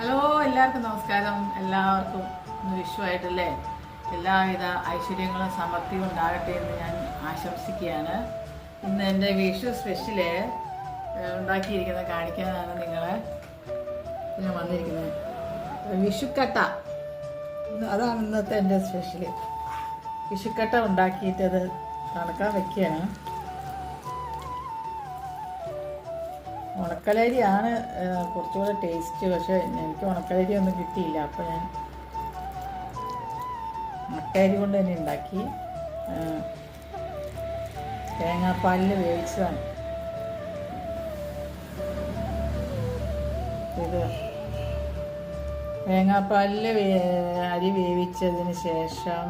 Hello, എല്ലാവർക്കും നമസ്കാരം. എല്ലാവർക്കും വിഷുവായിട്ടല്ലേ എല്ലാവിധ ഐശ്വര്യങ്ങളും സമൃദ്ധിയും ഉണ്ടാകട്ടെ എന്ന് ഞാൻ ആശംസിക്കുകയാണ്. ഇന്ന് എൻ്റെ വിഷു സ്പെഷ്യല് ഉണ്ടാക്കിയിരിക്കുന്നത് കാണിക്കാനാണ് നിങ്ങളെ ഞാൻ വന്നിരിക്കുന്നത്. വിഷുക്കട്ട, അതാണ് ഇന്നത്തെ എൻ്റെ സ്പെഷ്യല്. വിഷുക്കട്ട ഉണ്ടാക്കിയിട്ട് അത് തണുക്കാൻ വെക്കുകയാണ്. ഉണക്കലരിയാണ് കുറച്ചുകൂടെ ടേസ്റ്റ്. പക്ഷെ എനിക്ക് ഉണക്കലരി ഒന്നും കിട്ടിയില്ല. അപ്പോൾ ഞാൻ മട്ടയരി കൊണ്ട് തന്നെ ഉണ്ടാക്കി. തേങ്ങാപ്പാലിൽ വേവിച്ചതാണ് ഇത്. തേങ്ങാപ്പാലിൽ അരി വേവിച്ചതിന് ശേഷം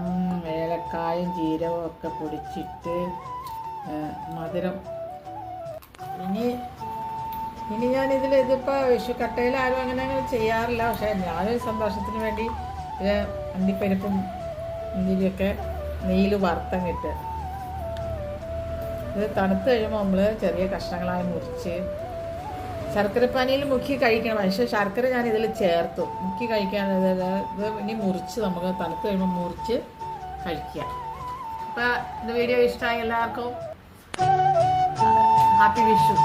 ഏലക്കായും ജീരകവും ഒക്കെ പൊടിച്ചിട്ട് മധുരം. ഇനി ഞാനിതിൽ ഇതിപ്പോൾ വിഷുക്കട്ടയിൽ ആരും അങ്ങനെ ചെയ്യാറില്ല. പക്ഷേ ഞാനൊരു സന്തോഷത്തിന് വേണ്ടി ഇത് അണ്ടിപ്പരിപ്പും മുന്തിരിയൊക്കെ നെയ്യിൽ വറുത്തങ്ങിട്ട് ഇത് തണുത്ത് കഴിയുമ്പോൾ നമ്മൾ ചെറിയ കഷ്ണങ്ങളായി മുറിച്ച് ശർക്കരപ്പാനിയിൽ മുക്കി കഴിക്കണം. പക്ഷേ ശർക്കര ഞാൻ ഇതിൽ ചേർത്തു. മുക്കി കഴിക്കാൻ ഇത് ഇനി മുറിച്ച് നമുക്ക് തണുത്ത് കഴിയുമ്പോൾ മുറിച്ച് കഴിക്കുക. അപ്പോൾ ഇത് വീഡിയോ ഇഷ്ടമായി എല്ലാവർക്കും ഹാപ്പി വിഷു.